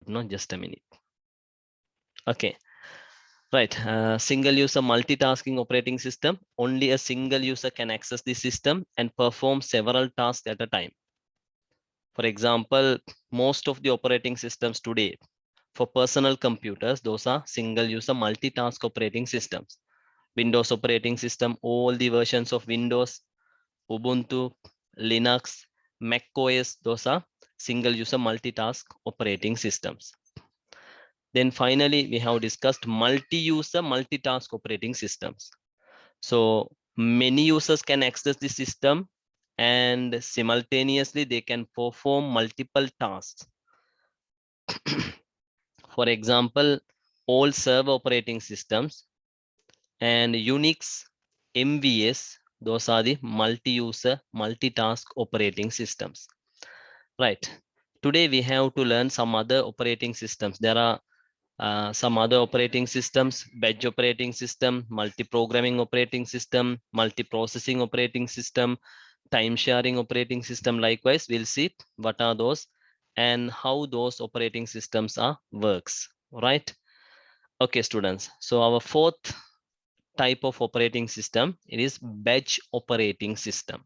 No, just a minute. Okay. Right, single user multitasking operating system. Only a single user can access the system and perform several tasks at a time. For example, most of the operating systems today for personal computers, those are single user multitask operating systems. Windows operating system, all the versions of Windows, Ubuntu, Linux, Mac OS, those are single user multitask operating systems. Then finally, we have discussed multi-user multitask operating systems. So many users can access the system and simultaneously they can perform multiple tasks. For example, all server operating systems and Unix, MVS, those are the multi-user multitask operating systems. Right. Today we have to learn some other operating systems. There are some other operating systems, batch operating system, multi-programming operating system, multi-processing operating system, time sharing operating system. Likewise, we'll see what are those and how those operating systems are works, right? Okay, students. So our fourth type of operating system, it is batch operating system.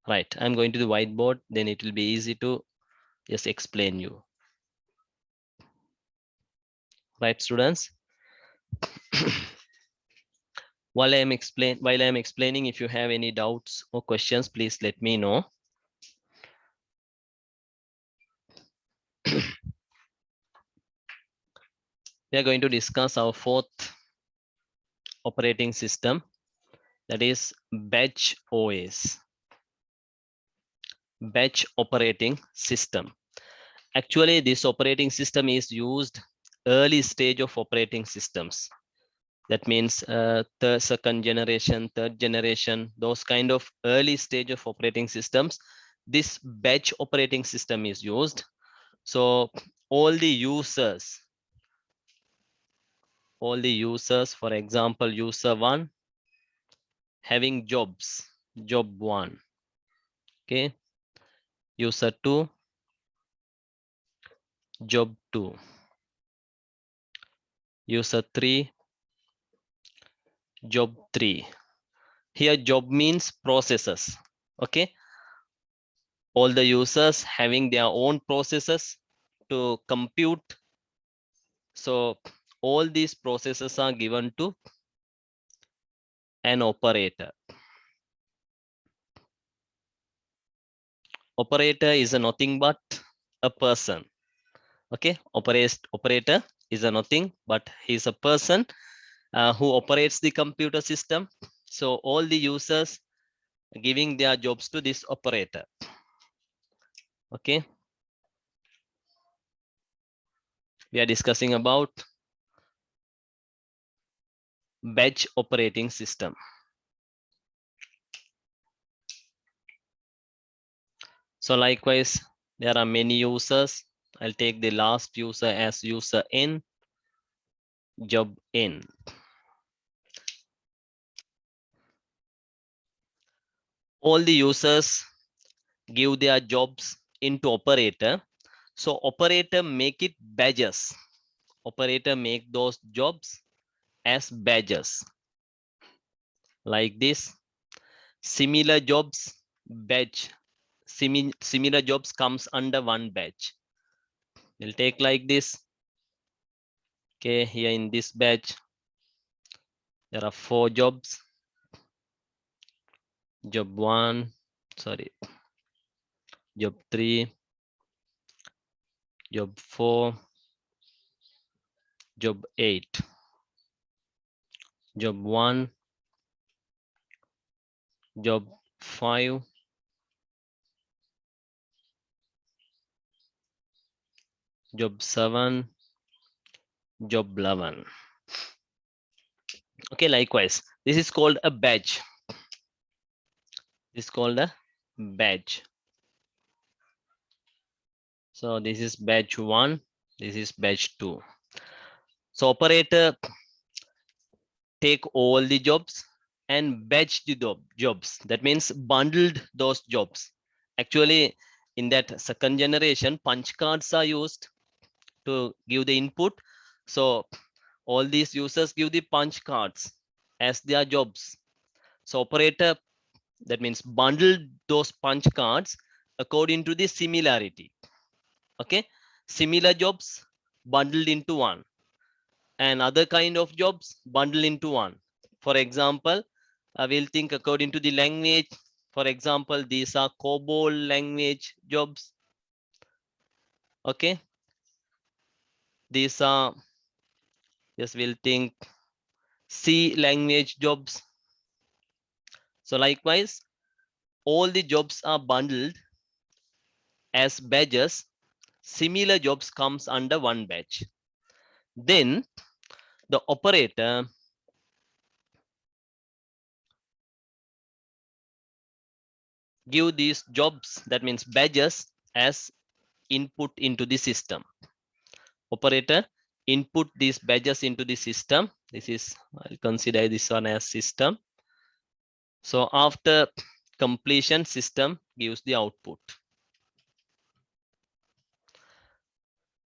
Right, I'm going to the whiteboard, then it will be easy to just explain you. Right, students? While I'm explaining, if you have any doubts or questions, please let me know. We are going to discuss our fourth operating system, that is batch OS, batch operating system. Actually, this operating system is used early stage of operating systems. That means third, second generation, third generation, those kind of early stage of operating systems. This batch operating system is used. So all the users, for example, user one having jobs, job one, okay, user two, job two, user three, job three. Here job means processes, okay. All the users having their own processes to compute. So all these processes are given to an operator. Operator is a nothing but a person. Okay, operator is a nothing but he's a person who operates the computer system. So all the users giving their jobs to this operator. Okay, we are discussing about batch operating system. So likewise, there are many users. I'll take the last user as user n, job n. All the users give their jobs into operator. So operator make it badges. Operator make those jobs as badges. Like this. Similar jobs, batch. Similar jobs comes under one batch. We'll take like this. Okay, here in this batch, there are 4 jobs. Job 1, sorry, job 3, job 4, job 8, job 1, job 5, job 7, job 11. Okay, likewise, this is called a badge. This is called a badge. So this is batch 1, this is batch 2. So operator take all the jobs and batch the jobs. That means bundled those jobs. Actually, in that second generation, punch cards are used. to give the input. So all these users give the punch cards as their jobs. So operator, that means bundle those punch cards according to the similarity. Okay, similar jobs bundled into one, and other kind of jobs bundled into one. For example, I will think according to the language. For example, these are COBOL language jobs. Okay, these are, just will think, C language jobs. So likewise, all the jobs are bundled as badges. Similar jobs comes under one badge. Then the operator give these jobs, that means badges, as input into the system. Operator input these badges into the system. This is, I'll consider this one as system. So after completion, system gives the output.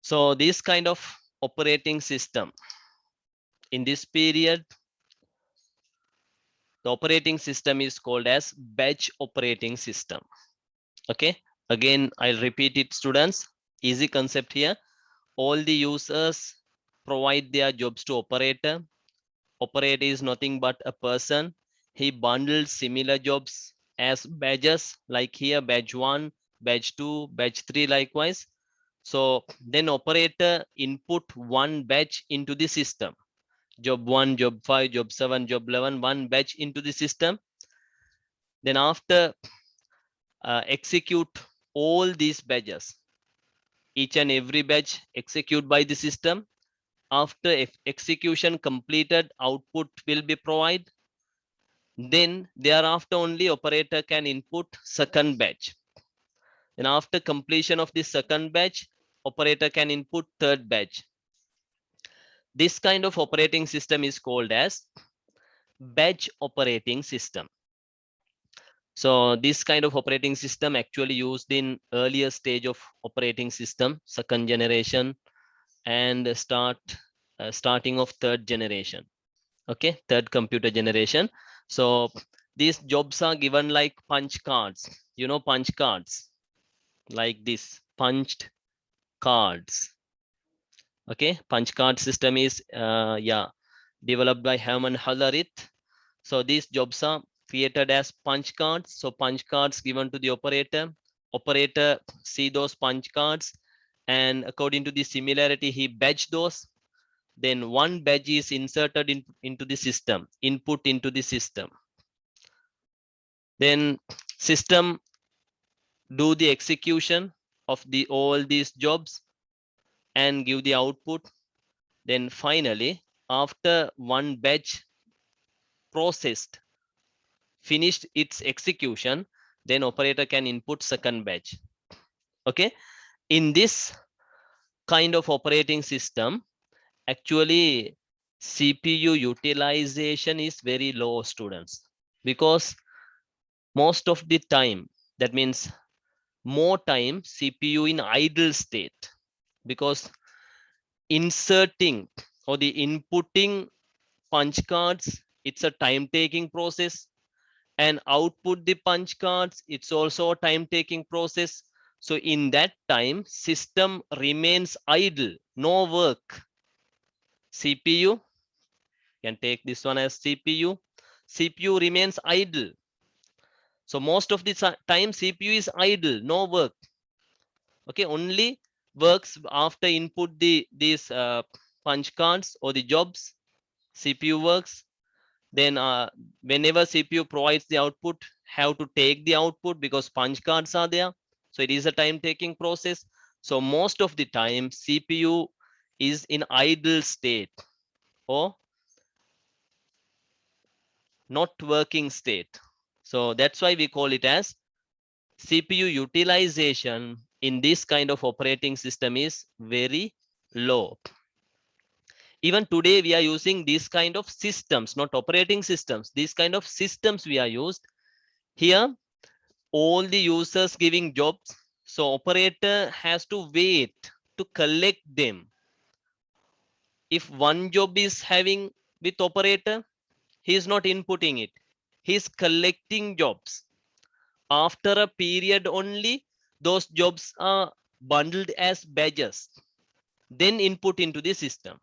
So this kind of operating system, in this period, the operating system is called as batch operating system. Okay, again I'll repeat it, students. Easy concept here. All the users provide their jobs to operator. Operator is nothing but a person. He bundles similar jobs as badges, like here badge 1, badge 2, badge 3, likewise. So then operator input one batch into the system. Job 1, job 5, job 7, job 11, one batch into the system. Then after execute all these badges, each and every batch execute by the system. After execution completed, output will be provided. Then thereafter only operator can input second batch. And after completion of the second batch, operator can input third batch. This kind of operating system is called as batch operating system. So this kind of operating system actually used in earlier stage of operating system, second generation, and starting of third generation. Okay, third computer generation. So these jobs are given like punch cards. You know, punch cards like this, punched cards. Okay, punch card system is developed by Herman Hollerith. So these jobs are created as punch cards. So punch cards given to the operator. Operator see those punch cards, and according to the similarity, he batch those. Then one badge is inserted into the system, input into the system. Then system do the execution of the all these jobs and give the output. Then finally, after one batch processed, finished its execution, then operator can input second batch. Okay, in this kind of operating system, actually CPU utilization is very low, students, because most of the time, that means more time CPU in idle state, because inserting or the inputting punch cards, it's a time taking process, and output the punch cards, it's also a time taking process. So in that time, system remains idle, no work. CPU, can take this one as CPU remains idle. So most of the time CPU is idle, no work. Okay, only works after input these punch cards or the jobs. CPU works. Then whenever CPU provides the output, have to take the output because punch cards are there. So it is a time taking process. So most of the time CPU is in idle state or not working state. So that's why we call it as CPU utilization in this kind of operating system is very low. Even today we are using these kind of systems, not operating systems. These kind of systems we are used here. All the users giving jobs, so operator has to wait to collect them. If one job is having with operator, he is not inputting it. He is collecting jobs. After a period only, those jobs are bundled as badges, then input into the system.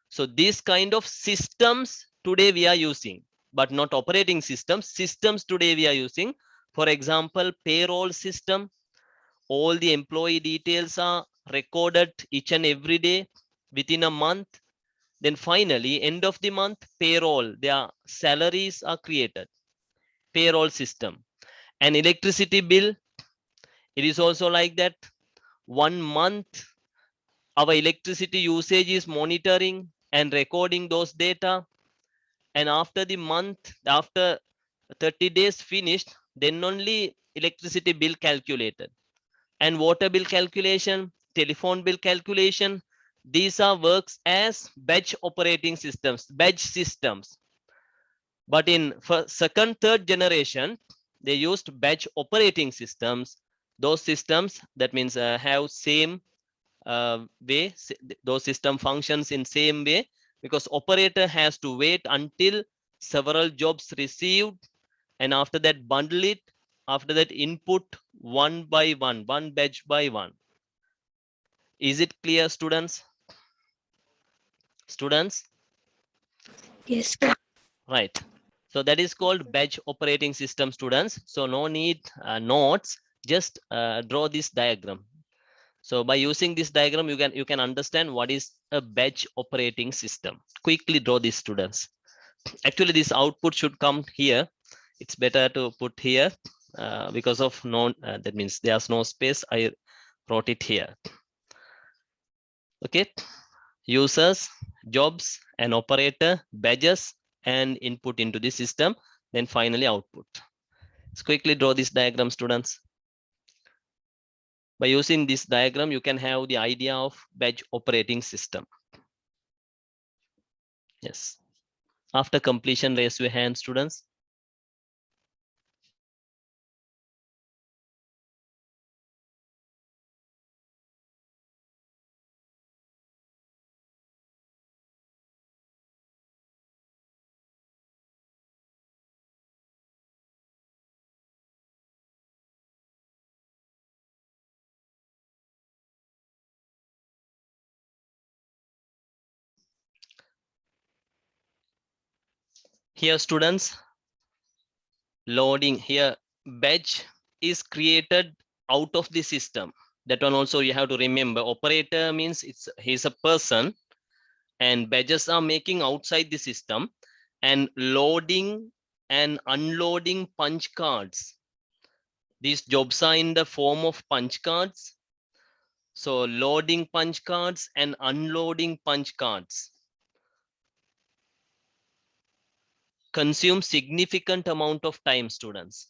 So these kind of systems today we are using, but not operating systems. Systems today we are using. For example, payroll system. All the employee details are recorded each and every day within a month. Then finally, end of the month, payroll, their salaries are created. Payroll system. And electricity bill, it is also like that. 1 month, our electricity usage is monitoring and recording those data. And after the month, after 30 days finished, then only electricity bill calculated. And water bill calculation, telephone bill calculation, these are works as batch operating systems, batch systems. But in second, third generation, they used batch operating systems. Those systems, that means have same way, those system functions in same way, because operator has to wait until several jobs received, and after that bundle it, after that input one by one batch by one. Is it clear, students? Students? Yes, sir. Right. So that is called batch operating system, students. So no need notes, just draw this diagram. So by using this diagram, you can understand what is a batch operating system. Quickly draw this, students. Actually, this output should come here. It's better to put here because of no, that means there's no space. I wrote it here. Okay. Users, jobs, and operator, badges, and input into the system. Then finally output. Let's quickly draw this diagram, students. By using this diagram, you can have the idea of batch operating system. Yes. After completion, raise your hand, students. Here, students, loading here, batch is created out of the system. That one also you have to remember. Operator means he's a person, and badges are making outside the system, and loading and unloading punch cards. These jobs are in the form of punch cards. So loading punch cards and unloading punch cards consume significant amount of time, students.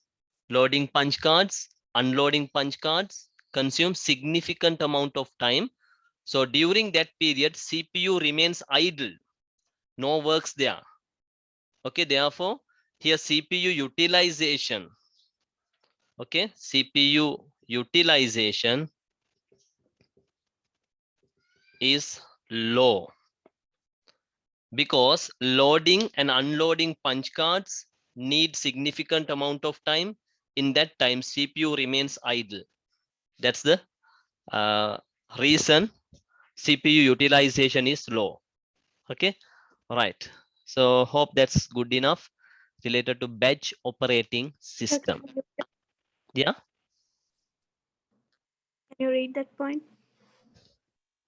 Loading punch cards, unloading punch cards consume significant amount of time. So during that period, CPU remains idle, no works there. Okay, therefore, here CPU utilization, okay, CPU utilization is low because loading and unloading punch cards need significant amount of time. In that time, CPU remains idle. That's the reason CPU utilization is low. Okay, right. So hope that's good enough related to batch operating Sir, system. Yeah. can you read that point?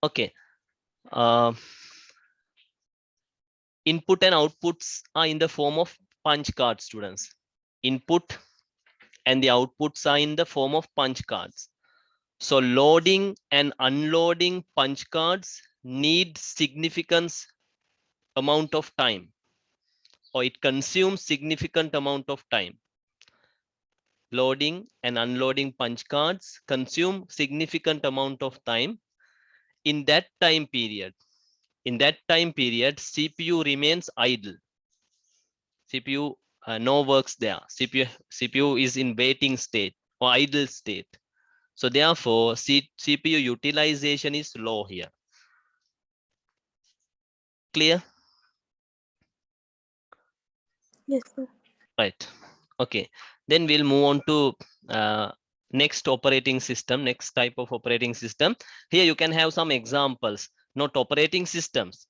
Okay. Input and outputs are in the form of punch card, students. Input and the outputs are in the form of punch cards. So loading and unloading punch cards need significant amount of time, or it consumes significant amount of time. Loading and unloading punch cards consume significant amount of time. In that time period, CPU remains idle. CPU no works there. CPU is in waiting state or idle state. So therefore, CPU utilization is low here. Clear? Yes, sir. Right. Okay. Then we'll move on to next operating system, next type of operating system. Here you can have some examples, not operating systems.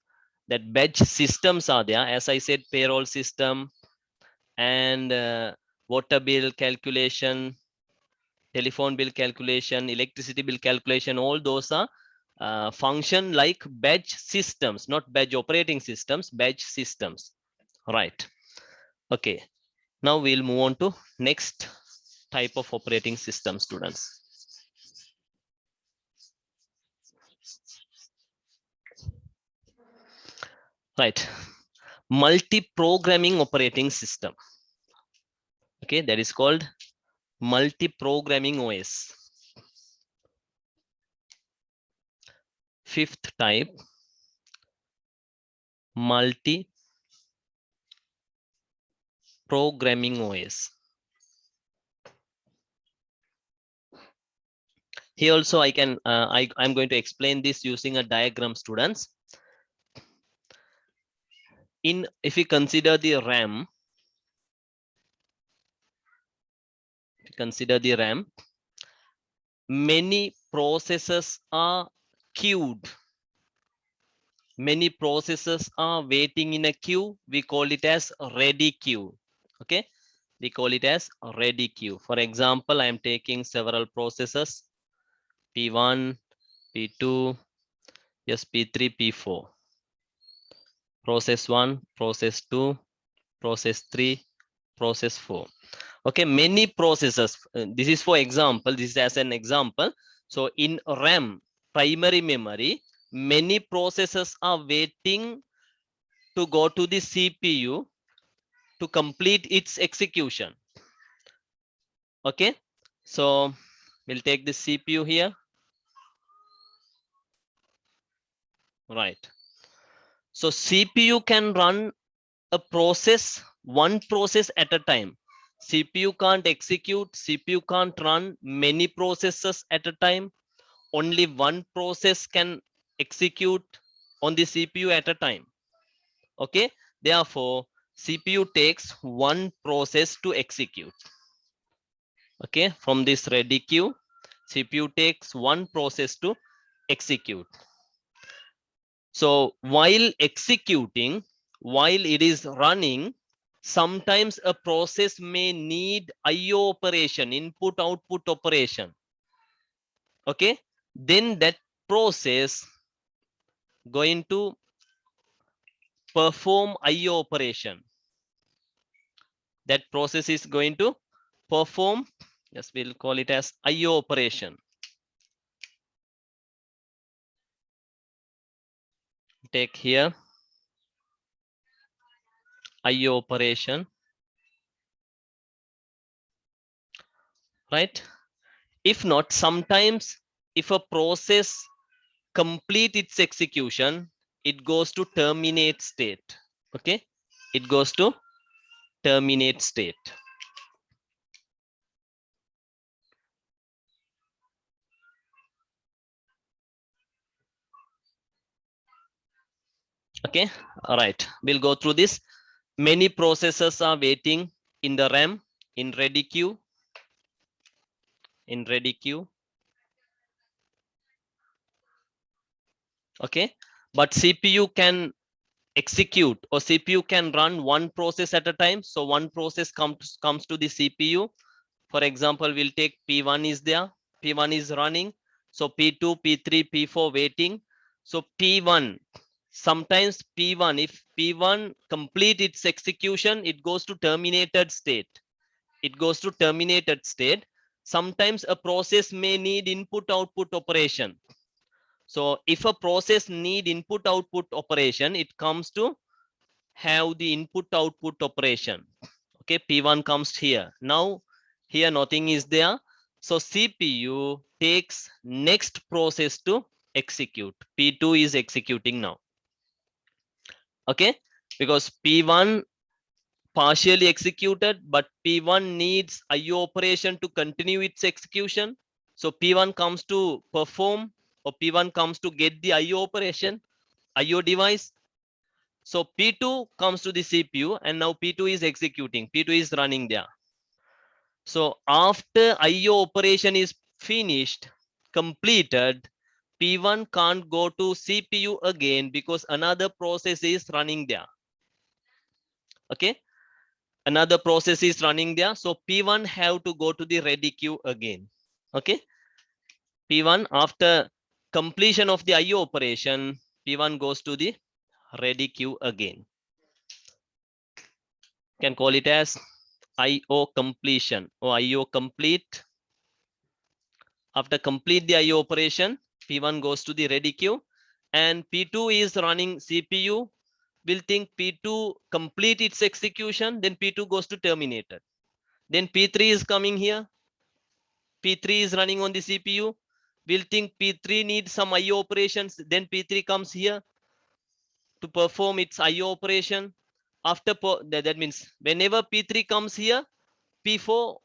That batch systems are there. As I said, payroll system and water bill calculation, telephone bill calculation, electricity bill calculation, all those are function like batch systems, not batch operating systems, batch systems. Right. Okay. Now we'll move on to next type of operating system, students. Right. Multi-programming operating system. Okay, that is called multi-programming OS. Fifth type, multi-programming OS. Here also I'm going to explain this using a diagram, students. If we consider the RAM, many processes are queued. Many processes are waiting in a queue. We call it as ready queue. Okay, we call it as ready queue. For example, I am taking several processes, P1, P2, yes, P3, P4. Process 1, process 2, process 3, process 4. Okay, many processes. This is for example, this is as an example. So in RAM, primary memory, many processes are waiting to go to the CPU to complete its execution. Okay, so we'll take the CPU here. Right. So CPU can run a process, one process at a time. CPU can't execute, CPU can't run many processes at a time. Only one process can execute on the CPU at a time. Okay, therefore CPU takes one process to execute. Okay, from this ready queue, CPU takes one process to execute. So while executing, while it is running, sometimes a process may need IO operation, input output operation. Okay, then that process going to perform IO operation. That process is going to perform, yes, we'll call it as IO operation. Take here IO operation, right? If not, sometimes if a process complete its execution, it goes to terminate state. Okay, it goes to terminate state. Okay, all right, we'll go through this. Many processes are waiting in the RAM, in ready queue, okay, but CPU can execute, or CPU can run one process at a time. So one process comes to the CPU. For example, we'll take P1 is there, P1 is running, so P2, P3, P4 waiting. So P1, sometimes P1, if P1 complete its execution, it goes to terminated state. Sometimes a process may need input output operation. So if a process need input output operation, it comes to have the input output operation. Okay, P1 comes here. Now here nothing is there. So CPU takes next process to execute. P2 is executing now. Okay, because P1 partially executed, but P1 needs IO operation to continue its execution. So P1 comes to perform, or P1 comes to get the IO operation, IO device. So P2 comes to the CPU, and now P2 is executing, P2 is running there. So after IO operation is finished, completed, P1 can't go to CPU again because another process is running there. Okay, another process is running there. So P1 have to go to the ready queue again. Okay, P1 after completion of the IO operation, P1 goes to the ready queue again. Can call it as IO completion or IO complete. After complete the IO operation, P1 goes to the ready queue, and P2 is running CPU. Will think P2 complete its execution, then P2 goes to terminated. Then P3 is coming here. P3 is running on the CPU. We'll think P3 needs some IO operations. Then P3 comes here to perform its IO operation. After that means whenever P3 comes here, P4